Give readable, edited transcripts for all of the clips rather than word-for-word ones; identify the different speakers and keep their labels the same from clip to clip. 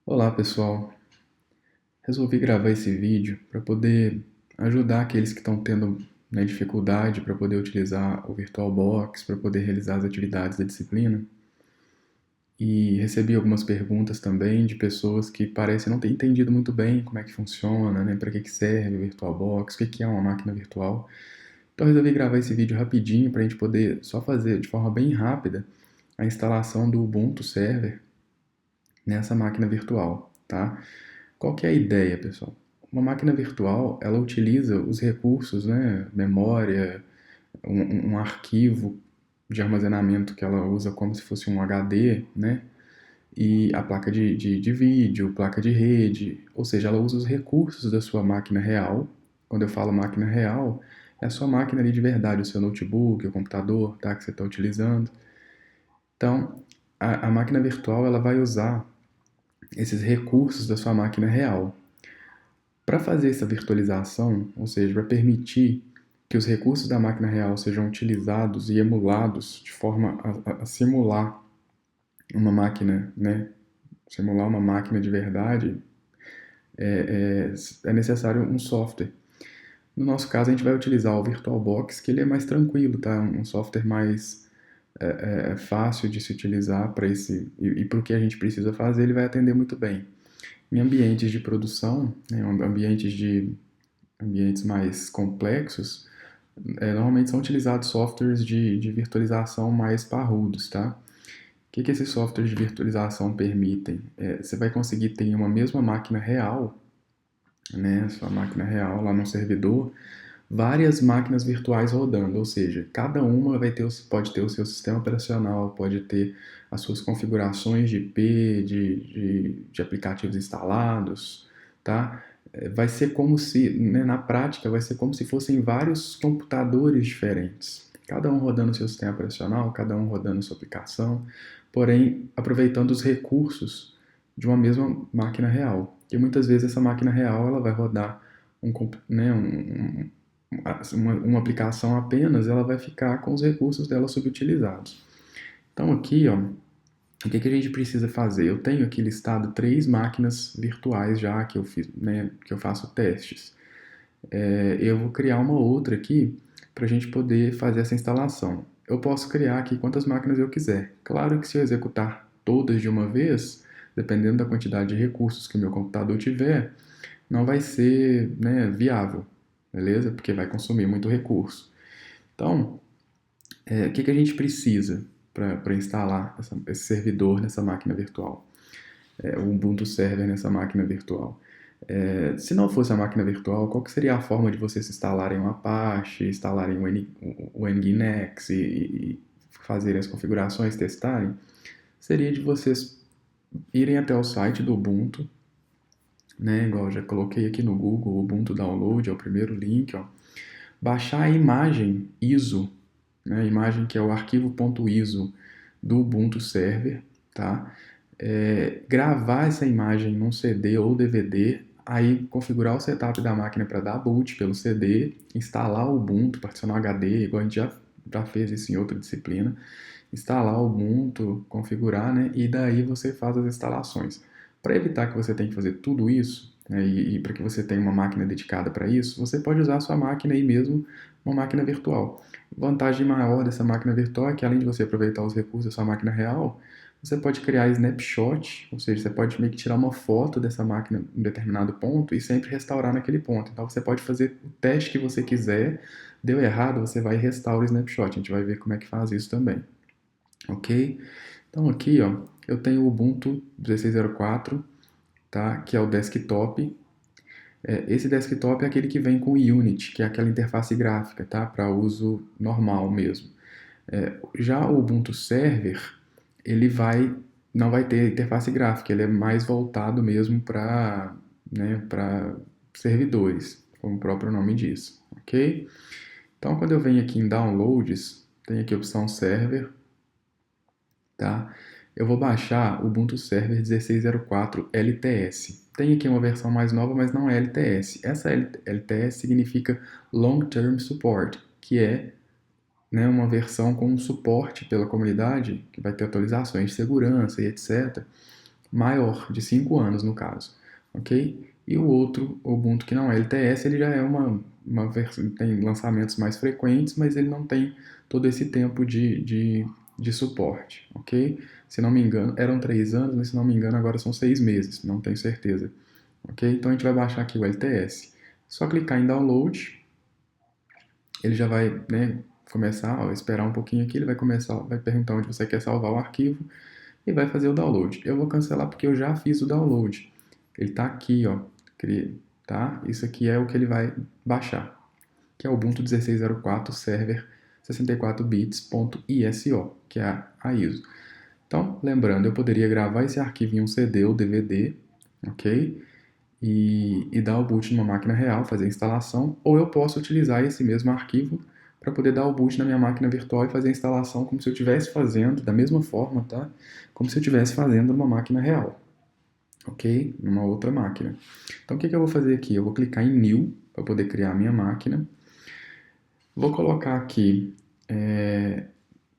Speaker 1: Olá pessoal, resolvi gravar esse vídeo para poder ajudar aqueles que estão tendo, né, dificuldade para poder utilizar o VirtualBox, para poder realizar as atividades da disciplina. E recebi algumas perguntas também de pessoas que parecem não ter entendido muito bem como é que funciona, né, para que serve o VirtualBox, o que é uma máquina virtual. Então resolvi gravar esse vídeo rapidinho para a gente poder só fazer de forma bem rápida a instalação do Ubuntu Server nessa máquina virtual, tá? Qual que é a ideia, pessoal? Uma máquina virtual, ela utiliza os recursos, né, memória, um arquivo de armazenamento que ela usa como se fosse um HD, né, e a placa de vídeo, placa de rede, ou seja, ela usa os recursos da sua máquina real. Quando eu falo máquina real, é a sua máquina ali de verdade, o seu notebook, o computador, tá, que você está utilizando. Então, a máquina virtual, ela vai usar esses recursos da sua máquina real. Para fazer essa virtualização, ou seja, para permitir que os recursos da máquina real sejam utilizados e emulados de forma a simular uma máquina, né? Simular uma máquina de verdade, é necessário um software. No nosso caso, a gente vai utilizar o VirtualBox, que ele é mais tranquilo, tá? Um software mais fácil de se utilizar para esse e para o que a gente precisa fazer, ele vai atender muito bem. Em ambientes de produção, né, ambientes mais complexos, normalmente são utilizados softwares de virtualização mais parrudos, tá? O que esses softwares de virtualização permitem? Você vai conseguir ter em uma mesma máquina real, né, sua máquina real lá no servidor, várias máquinas virtuais rodando, ou seja, cada uma pode ter o seu sistema operacional, pode ter as suas configurações de IP, de aplicativos instalados, tá? Vai ser como se, né, na prática, vai ser como se fossem vários computadores diferentes, cada um rodando o seu sistema operacional, cada um rodando sua aplicação, porém aproveitando os recursos de uma mesma máquina real. E muitas vezes essa máquina real ela vai rodar né, uma aplicação apenas, ela vai ficar com os recursos dela subutilizados. Então aqui, ó, o que a gente precisa fazer? Eu tenho aqui listado 3 máquinas virtuais já que eu fiz, né, que eu faço testes. Eu vou criar uma outra aqui para a gente poder fazer essa instalação. Eu posso criar aqui quantas máquinas eu quiser. Claro que se eu executar todas de uma vez, dependendo da quantidade de recursos que o meu computador tiver, não vai ser, né, viável, beleza? Porque vai consumir muito recurso. Então, o que a gente precisa para instalar esse servidor nessa máquina virtual? O Ubuntu Server nessa máquina virtual. Se não fosse a máquina virtual, qual que seria a forma de vocês instalarem o Apache, instalarem o Nginx e fazerem as configurações, testarem? Seria de vocês irem até o site do Ubuntu, né? Igual eu já coloquei aqui no Google, Ubuntu Download, é o primeiro link, ó. Baixar a imagem ISO, né? A imagem que é o arquivo.iso do Ubuntu Server, tá? Gravar essa imagem num CD ou DVD, aí configurar o setup da máquina para dar boot pelo CD, instalar o Ubuntu, particionar HD, igual a gente já fez isso em outra disciplina, instalar o Ubuntu, configurar, né? E daí você faz as instalações. Para evitar que você tenha que fazer tudo isso, né, e para que você tenha uma máquina dedicada para isso, você pode usar a sua máquina aí mesmo, uma máquina virtual. Vantagem maior dessa máquina virtual é que além de você aproveitar os recursos da sua máquina real, você pode criar snapshot, ou seja, você pode meio que tirar uma foto dessa máquina em um determinado ponto e sempre restaurar naquele ponto. Então você pode fazer o teste que você quiser, deu errado, você vai e restaura o snapshot. A gente vai ver como é que faz isso também. Ok? Então aqui, ó, eu tenho o Ubuntu 16.04, tá? Que é o desktop. Esse desktop é aquele que vem com o Unity, que é aquela interface gráfica, tá? Para uso normal mesmo. Já o Ubuntu Server, ele não vai ter interface gráfica, ele é mais voltado mesmo para, né, para servidores, como o próprio nome diz, ok? Então, quando eu venho aqui em Downloads, tem aqui a opção Server, tá? Eu vou baixar o Ubuntu Server 16.04 LTS. Tem aqui uma versão mais nova, mas não é LTS. Essa LTS significa Long Term Support, que é, né, uma versão com suporte pela comunidade, que vai ter atualizações de segurança e etc. maior, de 5 anos no caso, ok? E o outro Ubuntu que não é LTS, ele já é uma versão, tem lançamentos mais frequentes, mas ele não tem todo esse tempo de suporte, ok? Se não me engano, eram 3 anos, mas se não me engano agora são 6 meses, não tenho certeza, ok? Então a gente vai baixar aqui o LTS. Só clicar em download, ele já vai, né, começar, ó, esperar um pouquinho aqui, ele vai começar, vai perguntar onde você quer salvar o arquivo e vai fazer o download. Eu vou cancelar porque eu já fiz o download. Ele está aqui, ó, tá? Isso aqui é o que ele vai baixar, que é o Ubuntu 16.04 Server 64bits.iso, que é a ISO. Então, lembrando, eu poderia gravar esse arquivo em um CD ou DVD, ok? E dar o boot numa máquina real, fazer a instalação, ou eu posso utilizar esse mesmo arquivo para poder dar o boot na minha máquina virtual e fazer a instalação como se eu estivesse fazendo, da mesma forma, tá? Como se eu estivesse fazendo numa máquina real, ok? Numa outra máquina. Então, o que eu vou fazer aqui? Eu vou clicar em New para poder criar a minha máquina. Vou colocar aqui...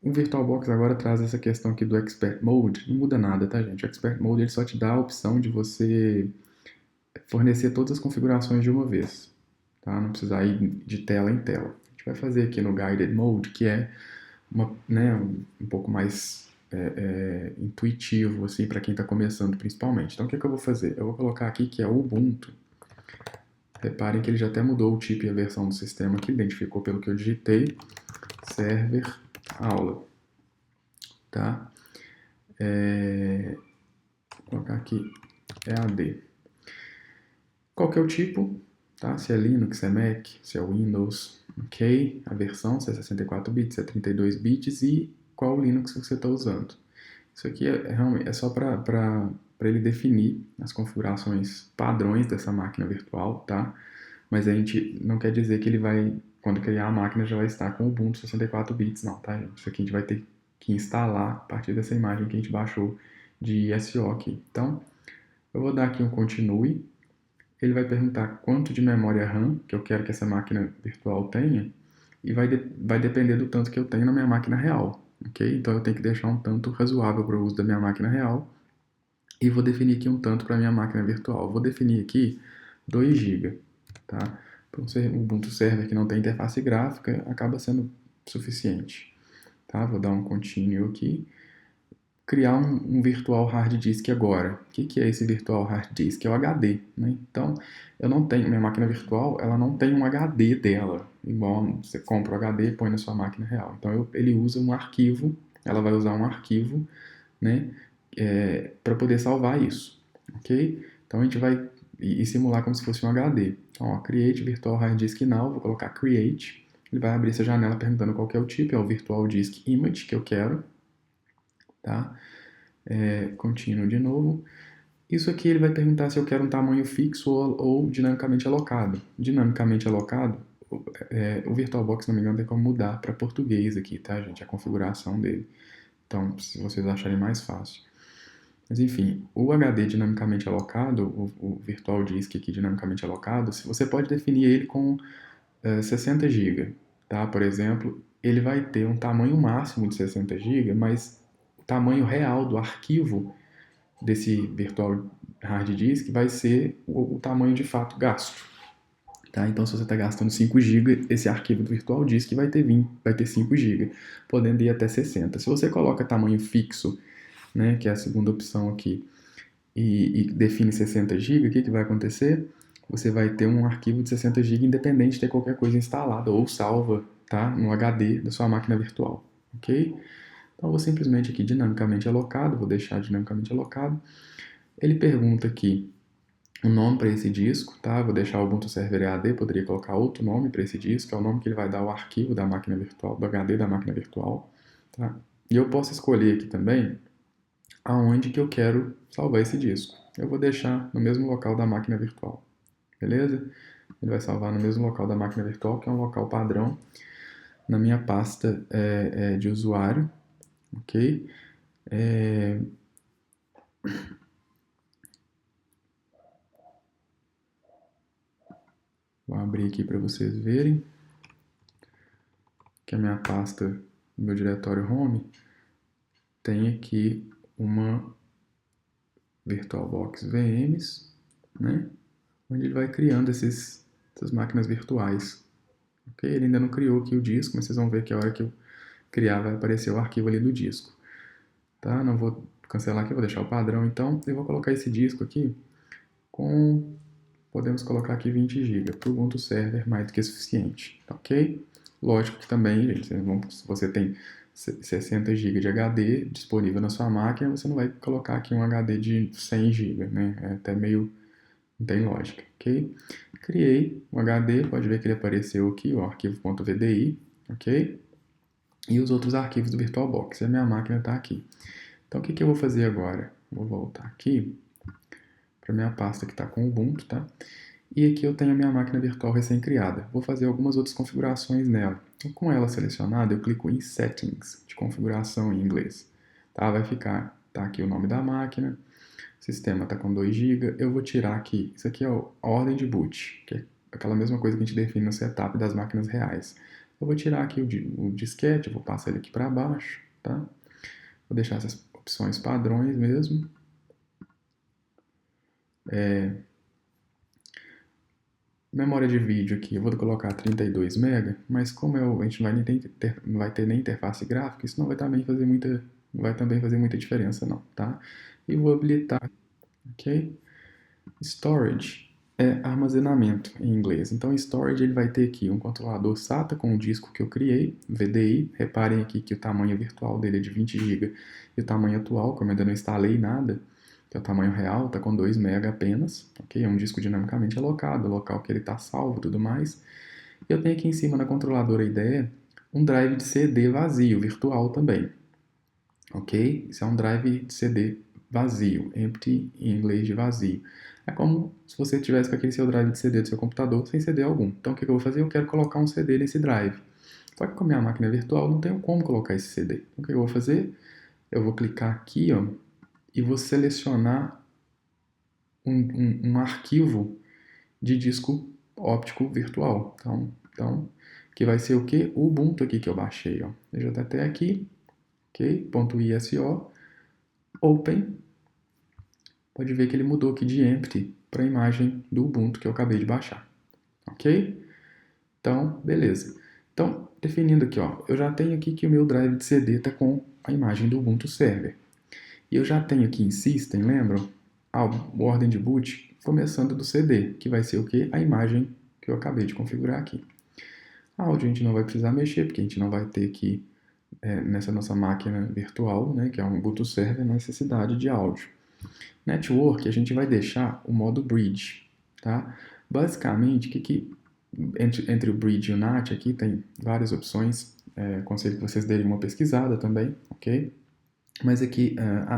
Speaker 1: O VirtualBox agora traz essa questão aqui do Expert Mode. Não muda nada, tá, gente? O Expert Mode ele só te dá a opção de você fornecer todas as configurações de uma vez, tá? Não precisar ir de tela em tela. A gente vai fazer aqui no Guided Mode, que é um pouco mais intuitivo assim, para quem está começando principalmente. Então o que eu vou fazer? Eu vou colocar aqui que é o Ubuntu. Reparem que ele já até mudou o tipo e a versão do sistema aqui, identificou pelo que eu digitei, server aula, tá? Vou colocar aqui EAD. Qual que é o tipo? Tá? Se é Linux, se é Mac, se é Windows, ok? A versão, se é 64 bits, se é 32 bits e qual Linux você está usando. Isso aqui realmente só para ele definir as configurações padrões dessa máquina virtual, tá? Mas a gente não quer dizer que ele vai, quando criar a máquina, já vai estar com o Ubuntu 64 bits, não, tá, gente? Isso aqui a gente vai ter que instalar a partir dessa imagem que a gente baixou de ISO aqui. Então, eu vou dar aqui um continue. Ele vai perguntar quanto de memória RAM que eu quero que essa máquina virtual tenha e vai depender do tanto que eu tenho na minha máquina real, ok? Então eu tenho que deixar um tanto razoável para o uso da minha máquina real e vou definir aqui um tanto para a minha máquina virtual. Vou definir aqui 2 GB, tá? Para um Ubuntu Server que não tem interface gráfica, acaba sendo suficiente, tá? Vou dar um continue aqui. Criar um virtual hard disk agora. O que é esse virtual hard disk? É o HD, né? Então, eu não tenho, minha máquina virtual, ela não tem um HD dela, igual você compra o HD e põe na sua máquina real. Então, ele usa um arquivo, ela vai usar um arquivo, né, para poder salvar isso, ok? Então, a gente vai simular como se fosse um HD. Então, ó, create virtual hard disk now, vou colocar create, ele vai abrir essa janela perguntando qual que é o tipo, é o virtual disk image que eu quero, tá? Contínuo de novo. Isso aqui ele vai perguntar se eu quero um tamanho fixo ou dinamicamente alocado. Dinamicamente alocado, o VirtualBox, se não me engano, tem como mudar para português aqui, tá, gente? A configuração dele. Então, se vocês acharem mais fácil. Mas enfim, o HD dinamicamente alocado, o Virtual Disk aqui dinamicamente alocado, você pode definir ele com 60 GB, tá? Por exemplo, ele vai ter um tamanho máximo de 60 GB, mas o tamanho real do arquivo desse virtual hard disk vai ser o tamanho de fato gasto. Tá? Então, se você está gastando 5 GB, esse arquivo do virtual disk vai ter 5 GB, podendo ir até 60. Se você coloca tamanho fixo, né, que é a segunda opção aqui, e define 60 GB, o que vai acontecer? Você vai ter um arquivo de 60 GB independente de ter qualquer coisa instalada ou salva, tá, no HD da sua máquina virtual, ok? Então, eu vou simplesmente aqui dinamicamente alocado, vou deixar dinamicamente alocado. Ele pergunta aqui o nome para esse disco, tá? Vou deixar o Ubuntu Server EAD, poderia colocar outro nome para esse disco, é o nome que ele vai dar ao arquivo da máquina virtual, do HD da máquina virtual, tá? E eu posso escolher aqui também aonde que eu quero salvar esse disco. Eu vou deixar no mesmo local da máquina virtual, beleza? Ele vai salvar no mesmo local da máquina virtual, que é um local padrão, na minha pasta de usuário, ok? Vou abrir aqui para vocês verem que a minha pasta, no meu diretório home, tem aqui uma VirtualBox VMs, né? Onde ele vai criando essas máquinas virtuais. Ok? Ele ainda não criou aqui o disco, mas vocês vão ver que a hora que eu criar vai aparecer o arquivo ali do disco. Tá? Não vou cancelar aqui, vou deixar o padrão então. Eu vou colocar esse disco aqui com... Podemos colocar aqui 20 GB para o Ubuntu Server, mais do que suficiente, ok? Lógico que também, gente, se você tem 60 GB de HD disponível na sua máquina, você não vai colocar aqui um HD de 100 GB, né? É até meio... não tem lógica, ok? Criei um HD, pode ver que ele apareceu aqui, o arquivo.vdi, ok? E os outros arquivos do VirtualBox, a minha máquina está aqui. Então, o que eu vou fazer agora? Vou voltar aqui para minha pasta que está com o Ubuntu, tá? E aqui eu tenho a minha máquina virtual recém-criada. Vou fazer algumas outras configurações nela. Então, com ela selecionada, eu clico em Settings, de configuração em inglês. Tá? Vai ficar, tá aqui o nome da máquina, o sistema está com 2 GB. Eu vou tirar aqui, isso aqui é a ordem de boot, que é aquela mesma coisa que a gente define no setup das máquinas reais. Eu vou tirar aqui o disquete, vou passar ele aqui para baixo, tá? Vou deixar essas opções padrões mesmo. Memória de vídeo aqui, eu vou colocar 32 MB, mas como a gente não vai ter nem interface gráfica, isso não vai também fazer muita diferença não, tá? E vou habilitar, ok? Storage é armazenamento em inglês. Então, storage ele vai ter aqui um controlador SATA com o disco que eu criei, VDI. Reparem aqui que o tamanho virtual dele é de 20 GB e o tamanho atual, como eu ainda não instalei nada, que é o tamanho real, está com 2 MB apenas, ok? É um disco dinamicamente alocado, o local que ele está salvo e tudo mais. E eu tenho aqui em cima na controladora IDE um drive de CD vazio, virtual também, ok? Isso é um drive de CD vazio, empty em inglês de vazio. É como se você tivesse com aquele seu drive de CD do seu computador sem CD algum. Então o que eu vou fazer? Eu quero colocar um CD nesse drive. Só que com a minha máquina virtual não tenho como colocar esse CD. Então o que eu vou fazer? Eu vou clicar aqui, ó, e vou selecionar um arquivo de disco óptico virtual. Então, que vai ser o que? O Ubuntu aqui que eu baixei. Ó. Deixa eu até aqui, ok? .iso, open. Pode ver que ele mudou aqui de empty para a imagem do Ubuntu que eu acabei de baixar. Ok? Então, beleza. Então, definindo aqui, ó, eu já tenho aqui que o meu drive de CD está com a imagem do Ubuntu Server. E eu já tenho aqui em System, lembram? A ordem de boot começando do CD, que vai ser o que? A imagem que eu acabei de configurar aqui. Áudio a gente não vai precisar mexer, porque a gente não vai ter aqui nessa nossa máquina virtual, né, que é um Ubuntu Server, necessidade de áudio. Network a gente vai deixar o modo Bridge, tá? Basicamente, entre o Bridge e o NAT aqui tem várias opções, aconselho que vocês derem uma pesquisada também, ok? Mas aqui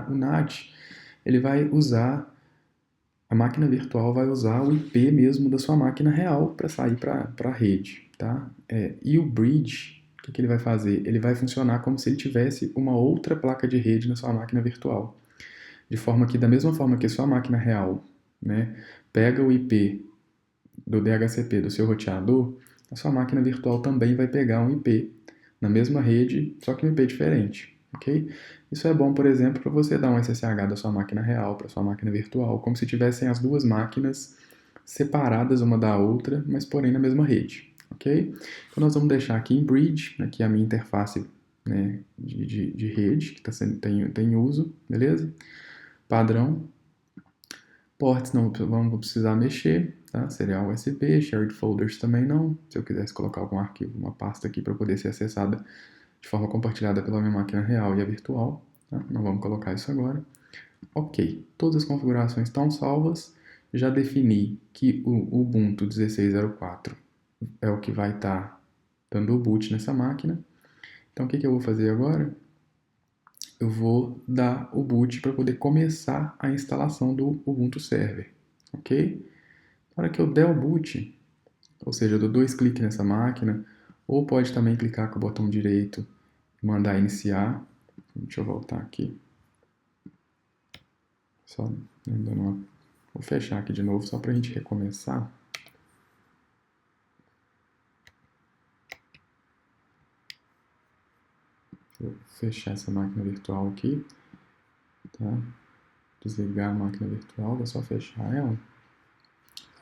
Speaker 1: o NAT ele vai usar, a máquina virtual vai usar o IP mesmo da sua máquina real para sair para a rede, tá? E o Bridge, o que ele vai fazer? Ele vai funcionar como se ele tivesse uma outra placa de rede na sua máquina virtual. De forma que, da mesma forma que a sua máquina real, né, pega o IP do DHCP do seu roteador, a sua máquina virtual também vai pegar um IP na mesma rede, só que um IP diferente, ok? Isso é bom, por exemplo, para você dar um SSH da sua máquina real para sua máquina virtual, como se tivessem as duas máquinas separadas uma da outra, mas porém na mesma rede, ok? Então nós vamos deixar aqui em Bridge, aqui a minha interface, né, de rede que tem uso, beleza? Padrão. Ports não vamos precisar mexer, tá? Serial USB, shared folders também não. Se eu quisesse colocar algum arquivo, uma pasta aqui para poder ser acessada de forma compartilhada pela minha máquina real e a virtual, tá? Não vamos colocar isso agora. Ok, todas as configurações estão salvas. Já defini que o Ubuntu 16.04 é o que vai estar dando o boot nessa máquina. Então o que eu vou fazer agora? Eu vou dar o boot para poder começar a instalação do Ubuntu Server, ok? Na hora que eu der o boot, ou seja, eu dou 2 cliques nessa máquina, ou pode também clicar com o botão direito e mandar iniciar. Deixa eu voltar aqui. Só dando uma... Vou fechar aqui de novo só para a gente recomeçar. Vou fechar essa máquina virtual aqui, tá? desligar a máquina virtual, vou só fechar ela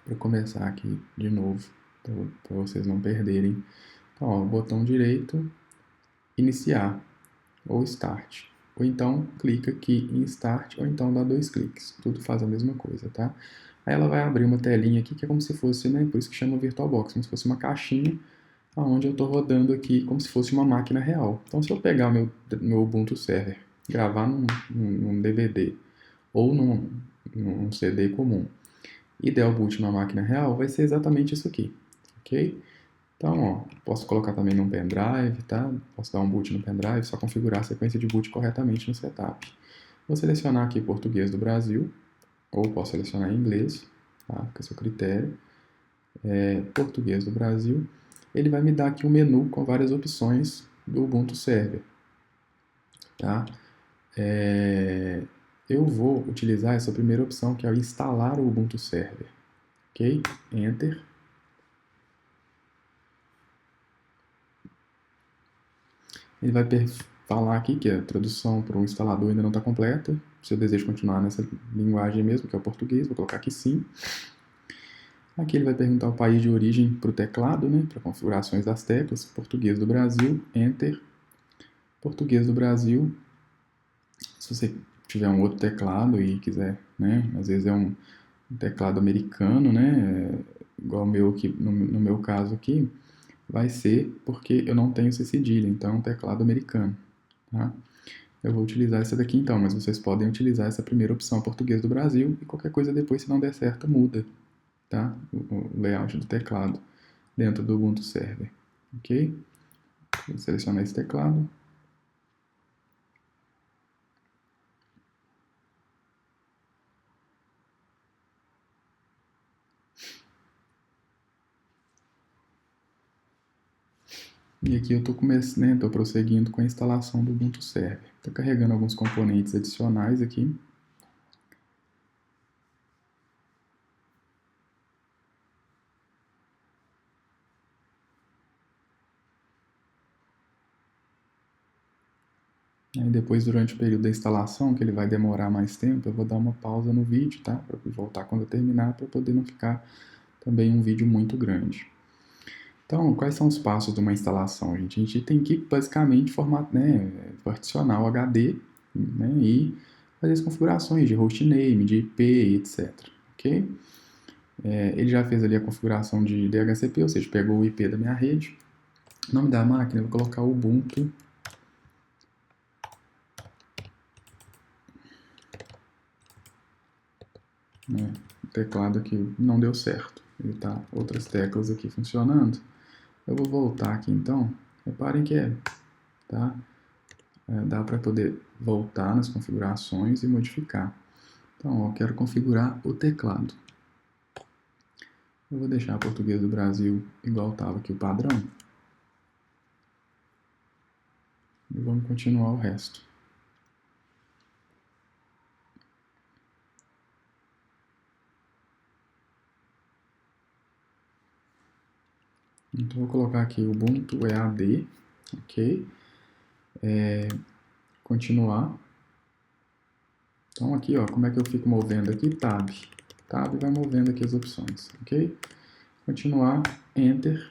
Speaker 1: para começar aqui de novo, para vocês não perderem. Então, ó, botão direito, iniciar ou start. Ou então clica aqui em start, ou então dá 2 cliques. Tudo faz a mesma coisa, tá? Aí ela vai abrir uma telinha aqui que é como se fosse, né? Por isso que chama VirtualBox, como se fosse uma caixinha onde eu estou rodando aqui como se fosse uma máquina real. Então, se eu pegar meu Ubuntu Server, gravar num DVD ou num CD comum e der o boot na máquina real, vai ser exatamente isso aqui, ok? Então, ó, posso colocar também num pendrive, tá? Posso dar um boot no pendrive, só configurar a sequência de boot corretamente no setup. Vou selecionar aqui português do Brasil, ou posso selecionar em inglês, tá? Fica a seu critério. Português do Brasil. Ele vai me dar aqui um menu com várias opções do Ubuntu Server, tá? Eu vou utilizar essa primeira opção, que é o instalar o Ubuntu Server, ok? Enter. Ele vai falar aqui que a tradução para o instalador ainda não está completa. Se eu desejo continuar nessa linguagem mesmo, que é o português, vou colocar aqui sim. Aqui ele vai perguntar o país de origem para o teclado, né, para configurações das teclas. Português do Brasil, Enter. Português do Brasil. Se você tiver um outro teclado e quiser, né, às vezes é um teclado americano, né, igual o meu aqui, no meu caso aqui, vai ser porque eu não tenho C cedilha, então é um teclado americano, tá? Eu vou utilizar essa daqui então, mas vocês podem utilizar essa primeira opção, português do Brasil, e qualquer coisa depois, se não der certo, muda, tá? O layout do teclado dentro do Ubuntu Server, ok? Vou selecionar esse teclado. E aqui eu estou né, prosseguindo com a instalação do Ubuntu Server. Estou carregando alguns componentes adicionais aqui. Aí depois, durante o período da instalação, que ele vai demorar mais tempo, eu vou dar uma pausa no vídeo, tá? Para voltar quando eu terminar, para poder não ficar também um vídeo muito grande. Então, quais são os passos de uma instalação, gente? A gente tem que, basicamente, particionar o HD, né, e fazer as configurações de hostname, de IP, etc. Ok? Ele já fez ali a configuração de DHCP, ou seja, pegou o IP da minha rede. O nome da máquina, eu vou colocar Ubuntu. O teclado aqui não deu certo. Ele tá outras teclas aqui funcionando. Eu vou voltar aqui então. Reparem que tá? Dá para poder voltar nas configurações e modificar. Então, ó, eu quero configurar o teclado. Eu vou deixar português do Brasil igual estava aqui o padrão. E vamos continuar o resto. Então, vou colocar aqui Ubuntu EAD, ok? Continuar. Então, aqui, ó, como é que eu fico movendo aqui? Tab. Tab vai movendo aqui as opções, ok? Continuar, Enter.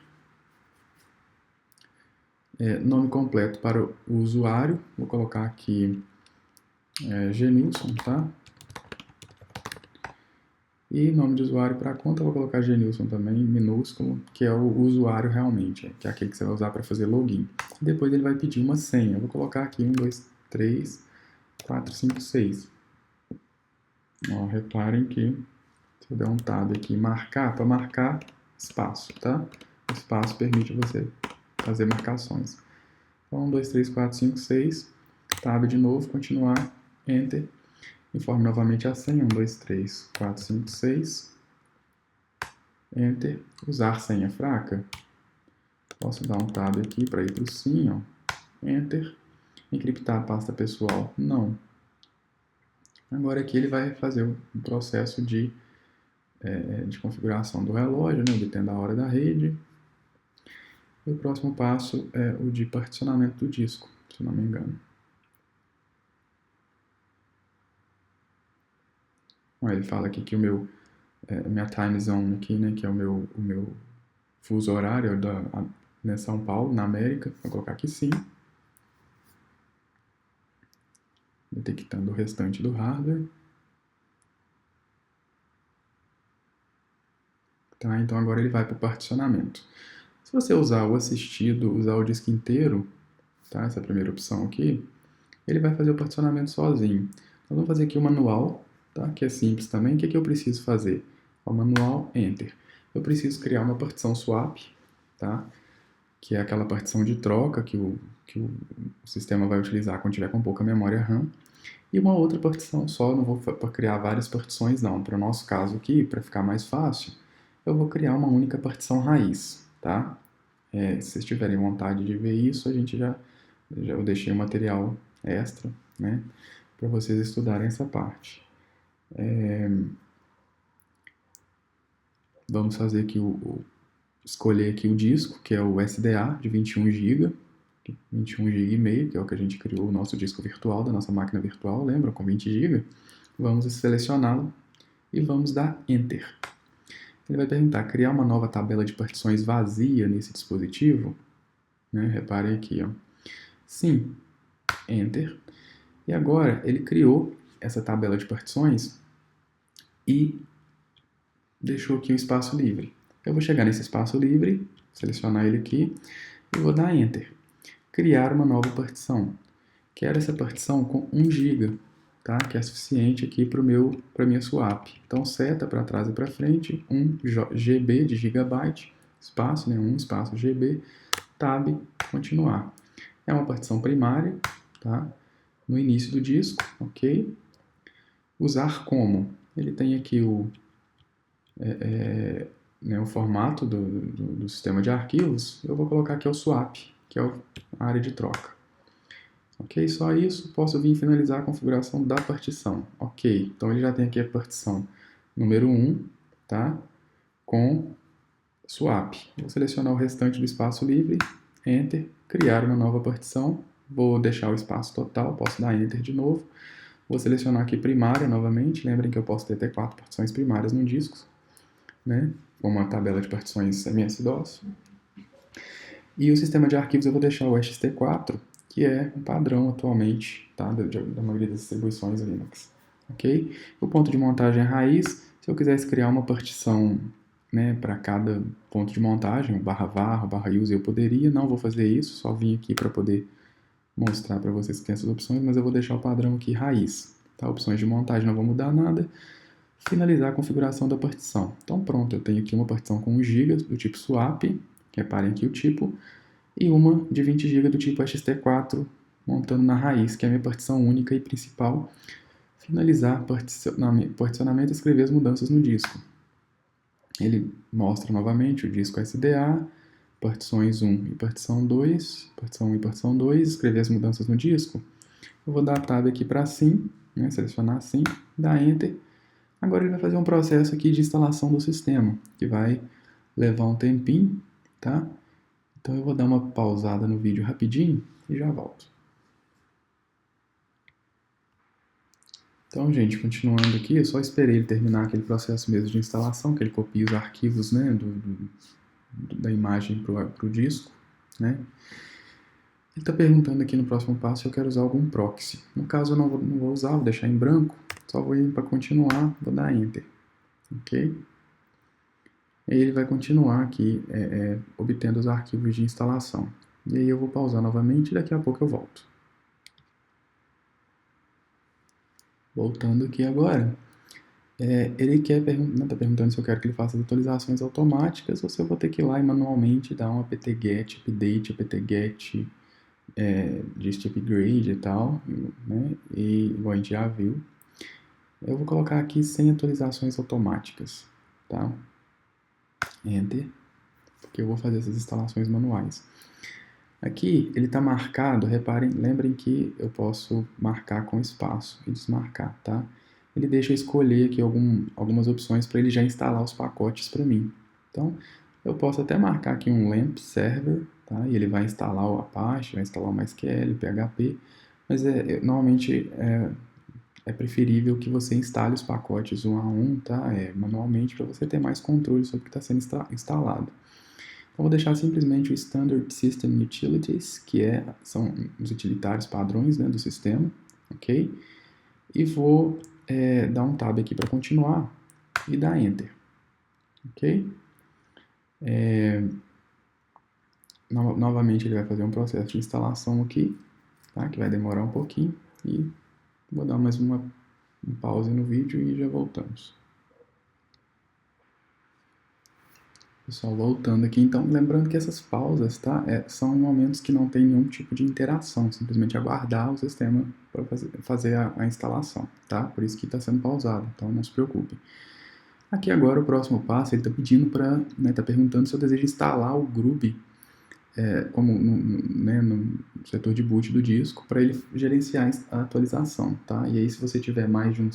Speaker 1: Nome completo para o usuário, vou colocar aqui Genilson, tá? E nome de usuário para a conta, eu vou colocar Genilson também, minúsculo, que é o usuário realmente, que é aquele que você vai usar para fazer login. Depois ele vai pedir uma senha, eu vou colocar aqui 1, 2, 3, 4, 5, 6. Ó, reparem que se eu der um tab aqui, marcar, para marcar, espaço, tá? Espaço permite você fazer marcações. Então, 1, 2, 3, 4, 5, 6, tab de novo, continuar, Enter. Informe novamente a senha, 1, 2, 3, 4, 5, 6. Enter. Usar senha fraca. Posso dar um tab aqui para ir para o sim, ó. Enter. Encriptar a pasta pessoal, não. Agora aqui ele vai fazer o processo de configuração do relógio, né, obtendo a hora da rede. E o próximo passo é o de particionamento do disco, se não me engano. Ó, ele fala aqui que minha time zone aqui, né, que é o meu fuso horário né, São Paulo, na América. Vou colocar aqui sim, detectando o restante do hardware. Tá? Então agora ele vai para o particionamento. Se você usar o assistido, usar o disco inteiro, tá? Essa primeira opção aqui, ele vai fazer o particionamento sozinho. Nós vamos fazer aqui o manual, tá? Que é simples também. O que eu preciso fazer? O manual, Enter. Eu preciso criar uma partição swap, tá? Que é aquela partição de troca que o sistema vai utilizar quando tiver com pouca memória RAM. E uma outra partição só, não vou criar várias partições não. Para o nosso caso aqui, para ficar mais fácil, eu vou criar uma única partição raiz, tá? Se vocês tiverem vontade de ver isso, eu deixei um material extra, né? Para vocês estudarem essa parte. Vamos fazer aqui escolher aqui o disco, que é o SDA de 21 GB, 21 GB e meio, que é o que a gente criou o nosso disco virtual da nossa máquina virtual, lembra? Com 20 GB. Vamos selecioná-lo e vamos dar Enter. Ele vai perguntar, criar uma nova tabela de partições vazia nesse dispositivo? Né? Reparem aqui, ó. Sim, Enter. E agora ele criou essa tabela de partições e deixou aqui um espaço livre. Eu vou chegar nesse espaço livre, selecionar ele aqui e vou dar Enter. Criar uma nova partição. Quero essa partição com 1 GB, tá? Que é suficiente aqui para minha swap. Então seta para trás e para frente, 1 GB de gigabyte, espaço, né? 1 espaço GB, tab, continuar. É uma partição primária, tá? No início do disco, ok? Usar como? Ele tem aqui né, o formato do sistema de arquivos. Eu vou colocar aqui o swap, que é a área de troca. Ok? Só isso. Posso vir finalizar a configuração da partição. Ok. Então ele já tem aqui a partição número 1, tá? Com swap. Vou selecionar o restante do espaço livre, Enter, criar uma nova partição. Vou deixar o espaço total, posso dar Enter de novo. Vou selecionar aqui primária novamente. Lembrem que eu posso ter até 4 partições primárias no disco, né? Com uma tabela de partições MS-DOS. E o sistema de arquivos eu vou deixar o ext4, que é um padrão atualmente, tá? Da maioria das distribuições Linux. Ok? O ponto de montagem é raiz. Se eu quisesse criar uma partição, né, para cada ponto de montagem, /var, /use, eu poderia. Não vou fazer isso, só vim aqui para poder mostrar para vocês que tem essas opções, mas eu vou deixar o padrão aqui raiz. Tá? Opções de montagem não vou mudar nada. Finalizar a configuração da partição. Então pronto, eu tenho aqui uma partição com 1 GB do tipo swap, reparem aqui o tipo, e uma de 20 GB do tipo ext4, montando na raiz, que é a minha partição única e principal. Finalizar particionamento e escrever as mudanças no disco. Ele mostra novamente o disco SDA, partições 1 e partição 2, partição 1 e partição 2, escrever as mudanças no disco. Eu vou dar tab aqui para sim, né, selecionar sim, dar Enter. Agora ele vai fazer um processo aqui de instalação do sistema, que vai levar um tempinho, tá? Então eu vou dar uma pausada no vídeo rapidinho e já volto. Então, gente, continuando aqui, eu só esperei ele terminar aquele processo mesmo de instalação, que ele copia os arquivos, né, da imagem para o disco, né? Ele está perguntando aqui no próximo passo se eu quero usar algum proxy. No caso, eu não vou usar, vou deixar em branco, só vou ir para continuar, vou dar Enter, ok? E aí ele vai continuar aqui obtendo os arquivos de instalação. E aí eu vou pausar novamente e daqui a pouco eu volto. Voltando aqui agora, ele está perguntando se eu quero que ele faça as atualizações automáticas ou se eu vou ter que ir lá e manualmente dar um apt-get, update, apt-get, dist upgrade e tal, né? E igual a gente já viu. Eu vou colocar aqui sem atualizações automáticas, tá? Enter, porque eu vou fazer essas instalações manuais. Aqui ele está marcado, reparem, lembrem que eu posso marcar com espaço e desmarcar, tá? Ele deixa eu escolher aqui algumas opções para ele já instalar os pacotes para mim. Então, eu posso até marcar aqui um LAMP server, tá? E ele vai instalar o Apache, vai instalar o MySQL, PHP, mas normalmente é preferível que você instale os pacotes um a um, tá? Manualmente, para você ter mais controle sobre o que está sendo instalado. Então, vou deixar simplesmente o Standard System Utilities, que são os utilitários padrões, né, do sistema, ok? E vou dar um tab aqui para continuar e dar Enter, ok? Novamente ele vai fazer um processo de instalação aqui, tá? Que vai demorar um pouquinho e vou dar mais um pause no vídeo e já voltamos. Pessoal, voltando aqui, então, lembrando que essas pausas, tá? São momentos que não tem nenhum tipo de interação, simplesmente aguardar o sistema para fazer a instalação, tá? Por isso que está sendo pausado, então não se preocupe. Aqui agora o próximo passo, ele está pedindo para, né, tá perguntando se eu desejo instalar o Groovy como no setor de boot do disco, para ele gerenciar a atualização, tá? E aí, se você tiver mais de um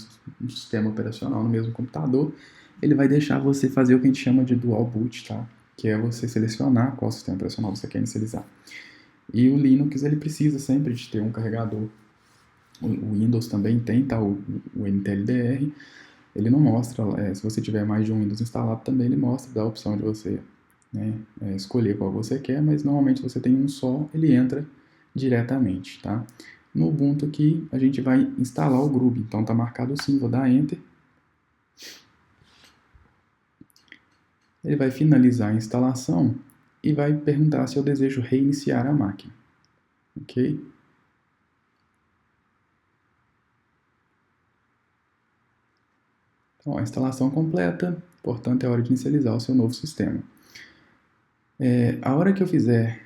Speaker 1: sistema operacional no mesmo computador, ele vai deixar você fazer o que a gente chama de dual boot, tá? Que é você selecionar qual sistema operacional você quer inicializar. E o Linux, ele precisa sempre de ter um carregador. O Windows também tem, tá? O NTLDR, ele não mostra, se você tiver mais de um Windows instalado também, ele mostra, dá a opção de você, né, escolher qual você quer, mas normalmente você tem um só, ele entra diretamente, tá? No Ubuntu aqui, a gente vai instalar o Groovy, então tá marcado sim, vou dar Enter. Ele vai finalizar a instalação e vai perguntar se eu desejo reiniciar a máquina, ok? Então, a instalação completa, portanto é hora de inicializar o seu novo sistema. A hora que eu fizer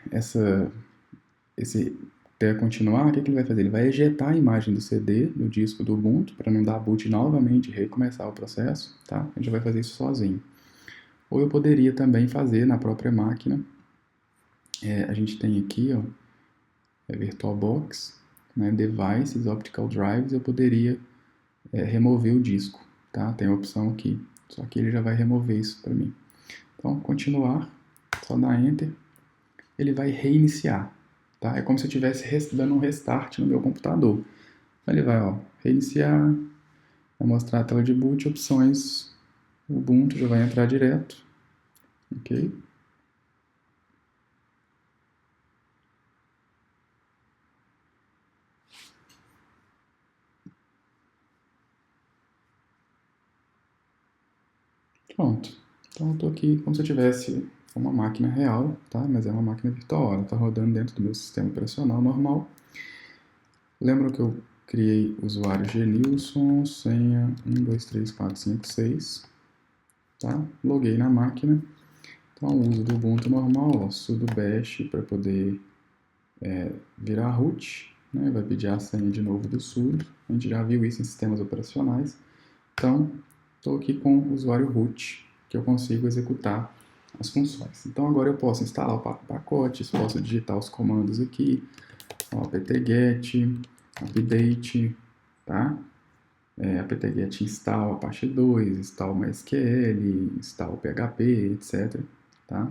Speaker 1: esse até continuar, o que ele vai fazer? Ele vai ejetar a imagem do CD no disco do Ubuntu para não dar boot novamente e recomeçar o processo, tá? A gente vai fazer isso sozinho. Ou eu poderia também fazer na própria máquina. A gente tem aqui, ó, VirtualBox, né, Devices, Optical Drives, eu poderia remover o disco, tá? Tem a opção aqui, só que ele já vai remover isso para mim. Então, continuar, só dar Enter, ele vai reiniciar, tá? É como se eu estivesse dando um restart no meu computador. Ele vai, ó, reiniciar, vai mostrar a tela de boot, opções, o Ubuntu já vai entrar direto, ok? Pronto. Então eu estou aqui como se eu tivesse uma máquina real, tá? Mas é uma máquina virtual, ela está rodando dentro do meu sistema operacional normal. Lembra que eu criei o usuário Genilson, senha 123456, tá? Loguei na máquina. Então, o uso do Ubuntu normal, ó, sudo bash para poder virar root, né? Vai pedir a senha de novo do sudo. A gente já viu isso em sistemas operacionais. Então, estou aqui com o usuário root, que eu consigo executar as funções. Então, agora eu posso instalar pacotes, posso digitar os comandos aqui, ó, apt-get, update, tá? apt-get install Apache 2, install MySQL, install PHP, etc. Tá?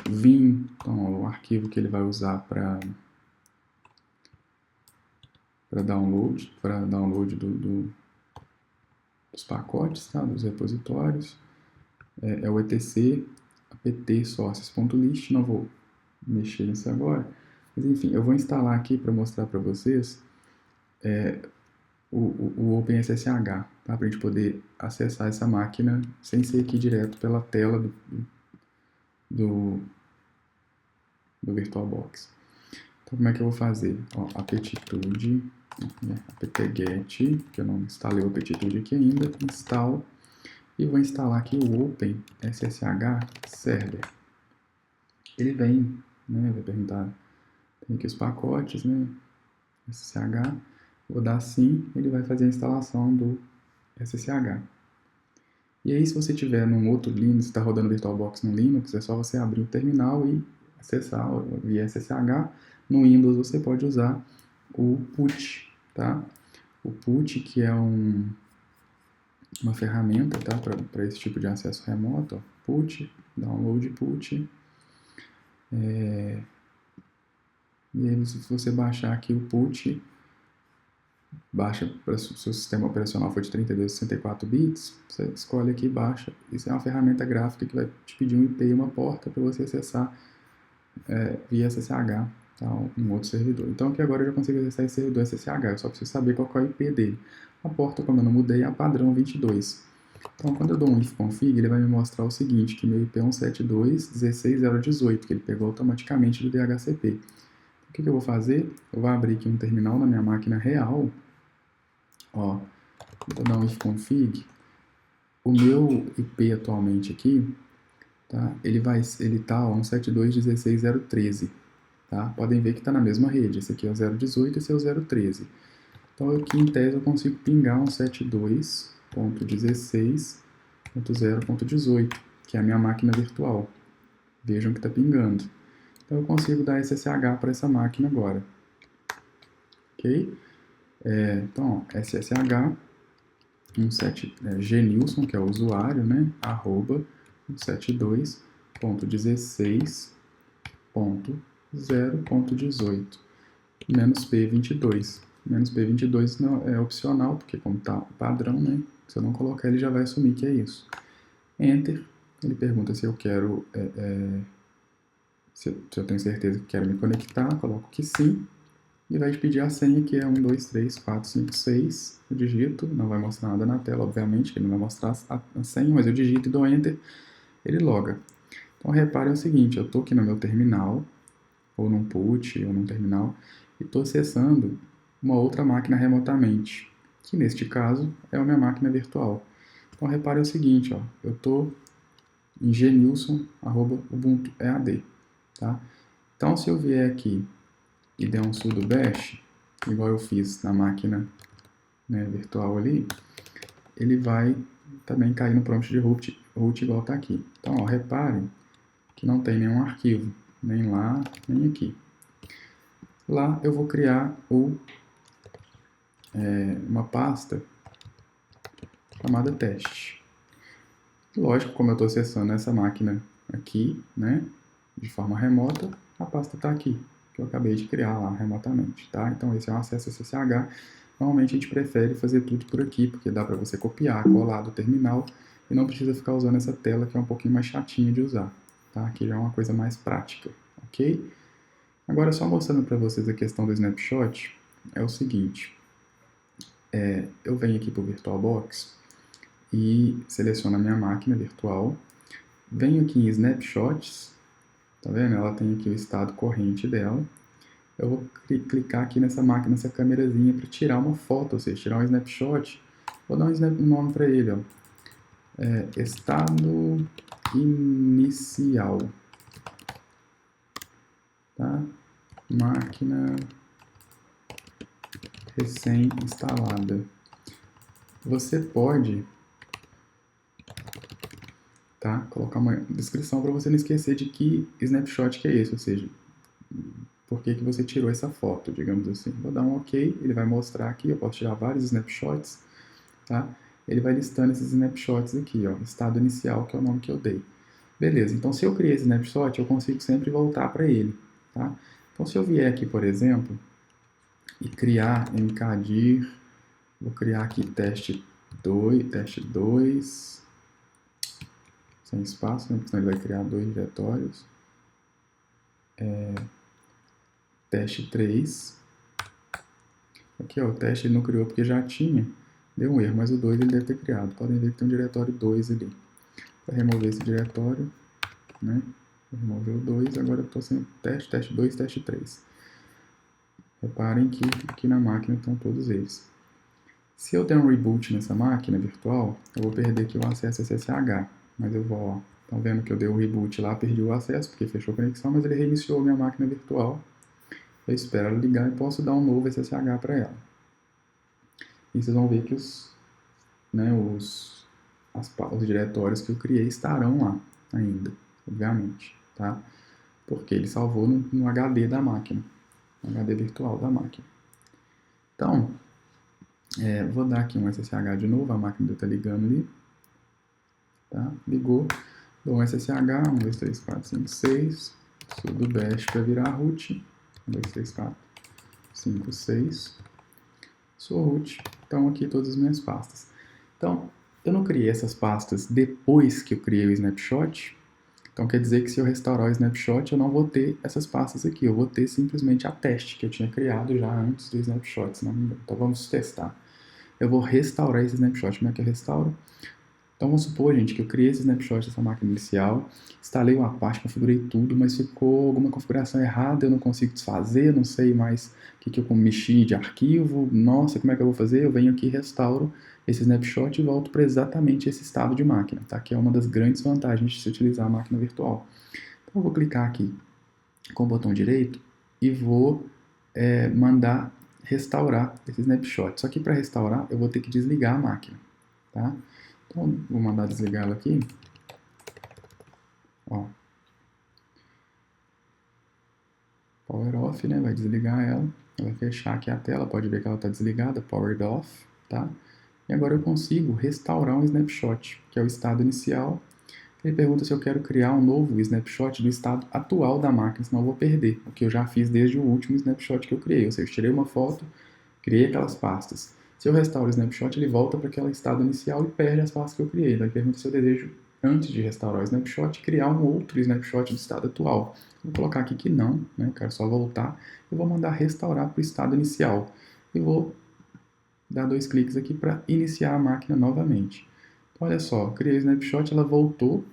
Speaker 1: Vim, então, ó, o arquivo que ele vai usar para download dos pacotes, tá? Dos repositórios. É o etc apt sources.list, não vou mexer nisso agora. Mas enfim, eu vou instalar aqui para mostrar para vocês o OpenSSH, tá? Para a gente poder acessar essa máquina sem ser aqui direto pela tela do VirtualBox. Então, como é que eu vou fazer? Ó, aptitude, apt-get, que eu não instalei o aptitude aqui ainda, install, e vou instalar aqui o OpenSSH Server. Ele vem, né, vai perguntar, tem aqui os pacotes, né, SSH, vou dar sim, ele vai fazer a instalação do SSH. E aí, se você tiver num outro Linux, está rodando VirtualBox no Linux, é só você abrir o terminal e acessar via SSH. No Windows você pode usar o PUT, tá? O PUT, que é uma ferramenta, tá? Para esse tipo de acesso remoto, ó. PUT, download PUT. E aí, se você baixar aqui o PUT, baixa, se o seu sistema operacional for de 32 a 64 bits, você escolhe aqui e baixa. Isso é uma ferramenta gráfica que vai te pedir um IP e uma porta para você acessar via SSH, tá? Um outro servidor. Então aqui agora eu já consigo acessar esse servidor SSH, eu só preciso saber qual é o IP dele. A porta, como eu não mudei, é a padrão 22. Então quando eu dou um ifconfig, ele vai me mostrar o seguinte, que meu IP é 172.16.0.18, que ele pegou automaticamente do DHCP. O que eu vou fazer? Eu vou abrir aqui um terminal na minha máquina real. Ó, vou dar um ifconfig. O meu IP atualmente aqui, tá? Ele tá 172.16.0.13, tá? Podem ver que está na mesma rede. Esse aqui é o 0.18 e esse é o 0.13. Então aqui em tese eu consigo pingar 172.16.0.18, que é a minha máquina virtual. Vejam que está pingando. Então eu consigo dar SSH para essa máquina agora. Ok? Então, ó, SSH Gnilson, que é o usuário, né? @ 172.16.0.18 menos P22. Menos P22 não, é opcional, porque como está padrão, né? Se eu não colocar, ele já vai assumir que é isso. Enter. Ele pergunta se eu quero, se eu tenho certeza que quero me conectar, coloco que sim. E vai te pedir a senha, que é 1, 2, 3, 4, 5, 6. Eu digito, não vai mostrar nada na tela, obviamente, que ele não vai mostrar a senha, mas eu digito e dou Enter, ele loga. Então reparem o seguinte, eu estou aqui no meu terminal, ou num put, ou num terminal, e estou acessando uma outra máquina remotamente, que neste caso é a minha máquina virtual. Então reparem o seguinte, ó, eu estou em gnilson@ubuntuead, tá? Então se eu vier aqui e der um sudo bash, igual eu fiz na máquina, né, virtual ali, ele vai também cair no prompt de root igual está aqui. Então, ó, reparem que não tem nenhum arquivo, nem lá, nem aqui. Lá eu vou criar uma pasta chamada teste. Lógico, como eu estou acessando essa máquina aqui, né, de forma remota, a pasta está aqui, que eu acabei de criar lá remotamente, tá? Então esse é um acesso SSH. Normalmente a gente prefere fazer tudo por aqui, porque dá para você copiar, colar do terminal e não precisa ficar usando essa tela que é um pouquinho mais chatinha de usar, tá? Aqui já é uma coisa mais prática, ok? Agora só mostrando para vocês a questão do snapshot, é o seguinte, eu venho aqui para o VirtualBox e seleciono a minha máquina virtual, venho aqui em Snapshots, tá vendo? Ela tem aqui o estado corrente dela. Eu vou clicar aqui nessa máquina, nessa câmerazinha, para tirar uma foto, ou seja, tirar um snapshot. Vou dar um nome para ele, ó. Estado inicial, tá? Máquina recém-instalada. Você pode, tá? Colocar uma descrição para você não esquecer de que snapshot que é esse, ou seja, por que você tirou essa foto, digamos assim. Vou dar um OK, ele vai mostrar aqui, eu posso tirar vários snapshots, tá? Ele vai listando esses snapshots aqui, ó, estado inicial, que é o nome que eu dei. Beleza, então se eu criei esse snapshot, eu consigo sempre voltar para ele, tá? Então se eu vier aqui, por exemplo, e criar mkdir, vou criar aqui teste 2, sem espaço, né? Porque senão ele vai criar 2 diretórios. Teste 3. Aqui, ó, o teste ele não criou porque já tinha. Deu um erro, mas o 2 ele deve ter criado. Podem ver que tem um diretório 2 ali. Para remover esse diretório, né? Vou remover o 2, agora eu estou sem teste 2, teste 3. Reparem que aqui na máquina estão todos eles. Se eu der um reboot nessa máquina virtual, eu vou perder aqui o acesso SSH. Mas eu vou, ó, estão vendo que eu dei o reboot lá, perdi o acesso porque fechou a conexão, mas ele reiniciou a minha máquina virtual. Eu espero ela ligar e posso dar um novo SSH para ela. E vocês vão ver que os diretórios que eu criei estarão lá ainda, obviamente, tá? Porque ele salvou no HD da máquina, no HD virtual da máquina. Então, vou dar aqui um SSH de novo, a máquina está ligando ali, tá? Ligou, dou um SSH, 1, 2, 3, 4, 5, 6, sudo bash para virar root, 1, 2, 3, 4, 5, 6, sou root, estão aqui todas as minhas pastas. Então, eu não criei essas pastas depois que eu criei o snapshot, então quer dizer que se eu restaurar o snapshot, eu não vou ter essas pastas aqui, eu vou ter simplesmente a teste que eu tinha criado já antes do snapshot, se não me engano. Então vamos testar. Eu vou restaurar esse snapshot. Como é que eu restauro? Então vamos supor, gente, que eu criei esse snapshot dessa máquina inicial, instalei uma parte, configurei tudo, mas ficou alguma configuração errada, eu não consigo desfazer, não sei mais o que eu mexi de arquivo, nossa, como é que eu vou fazer? Eu venho aqui, restauro esse snapshot e volto para exatamente esse estado de máquina, tá? Que é uma das grandes vantagens de se utilizar a máquina virtual. Então eu vou clicar aqui com o botão direito e vou mandar restaurar esse snapshot. Só que para restaurar eu vou ter que desligar a máquina, tá? Então, vou mandar desligar ela aqui. Ó. Power off, né? Vai desligar ela. Ela vai fechar aqui a tela. Pode ver que ela está desligada. Powered off, tá? E agora eu consigo restaurar um snapshot, que é o estado inicial. Ele pergunta se eu quero criar um novo snapshot do estado atual da máquina, senão eu vou perder o que eu já fiz desde o último snapshot que eu criei. Ou seja, tirei uma foto, criei aquelas pastas. Se eu restauro o snapshot, ele volta para aquele estado inicial e perde as pastas que eu criei. Então ele pergunta se eu desejo, antes de restaurar o snapshot, criar um outro snapshot do estado atual. Vou colocar aqui que não, né? Eu quero só voltar. Eu vou mandar restaurar para o estado inicial. E vou dar 2 cliques aqui para iniciar a máquina novamente. Então, olha só, criei o snapshot, ela voltou.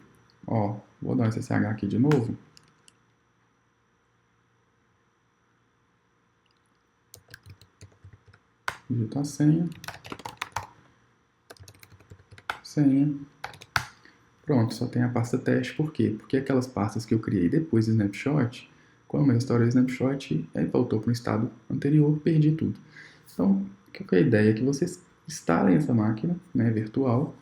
Speaker 1: Ó, vou dar um SSH aqui de novo. Digito a senha. Senha. Pronto, só tem a pasta teste. Por quê? Porque aquelas pastas que eu criei depois do snapshot, quando eu restaurei o snapshot, aí voltou para o estado anterior, perdi tudo. Então, qual que é a ideia? É que vocês instalem essa máquina, né, virtual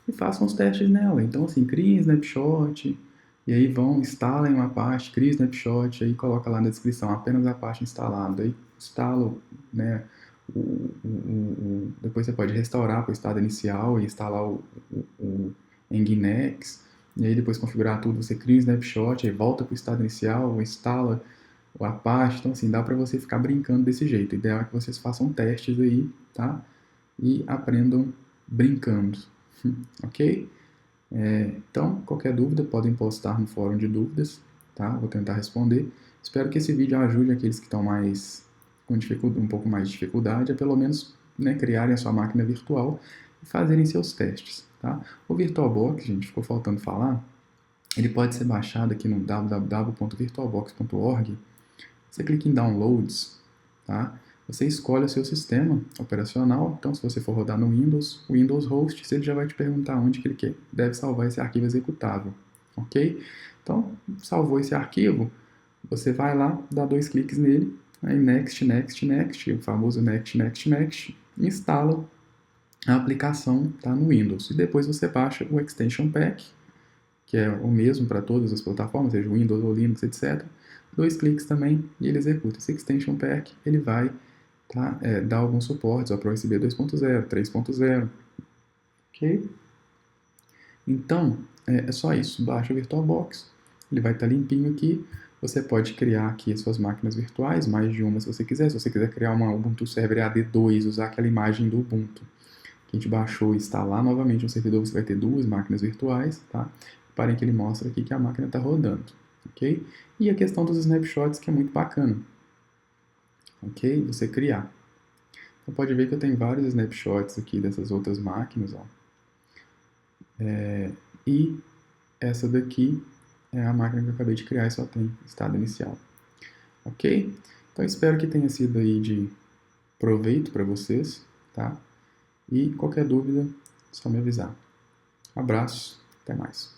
Speaker 1: e façam os testes nela. Então, assim, criem snapshot, e aí vão, instalem uma parte, criem snapshot, aí coloca lá na descrição apenas a parte instalada, aí instala, né, depois você pode restaurar para o estado inicial e instalar o Nginx, e aí depois configurar tudo, você cria o snapshot, aí volta para o estado inicial, instala a parte, então assim, dá para você ficar brincando desse jeito. O ideal é que vocês façam testes aí, tá? E aprendam brincando, ok? Então, qualquer dúvida podem postar no fórum de dúvidas, tá? Vou tentar responder. Espero que esse vídeo ajude aqueles que estão com um pouco mais de dificuldade a pelo menos, né, criarem a sua máquina virtual e fazerem seus testes, tá? O VirtualBox, gente, ficou faltando falar, ele pode ser baixado aqui no www.virtualbox.org. Você clica em Downloads, tá? Você escolhe o seu sistema operacional. Então, se você for rodar no Windows, o Windows Host, ele já vai te perguntar onde que ele deve salvar esse arquivo executável, ok? Então, salvou esse arquivo, você vai lá, dá 2 cliques nele, aí Next, Next, Next, o famoso Next, Next, Next, instala a aplicação, tá, no Windows. E depois você baixa o Extension Pack, que é o mesmo para todas as plataformas, seja Windows ou Linux, etc. 2 cliques também e ele executa. Esse Extension Pack ele vai dar alguns suportes para o USB 2.0, 3.0, ok? Então, é só isso. Baixa o VirtualBox, ele vai estar limpinho aqui. Você pode criar aqui as suas máquinas virtuais, mais de uma se você quiser. Se você quiser criar uma Ubuntu Server AD2, usar aquela imagem do Ubuntu que a gente baixou e instalar novamente no servidor, você vai ter 2 máquinas virtuais, tá? Reparem que ele mostra aqui que a máquina está rodando, ok? E a questão dos snapshots, que é muito bacana, ok? Você criar. Então pode ver que eu tenho vários snapshots aqui dessas outras máquinas, ó. E essa daqui é a máquina que eu acabei de criar e só tem estado inicial, ok? Então espero que tenha sido aí de proveito para vocês, tá? E qualquer dúvida, é só me avisar. Abraço, até mais.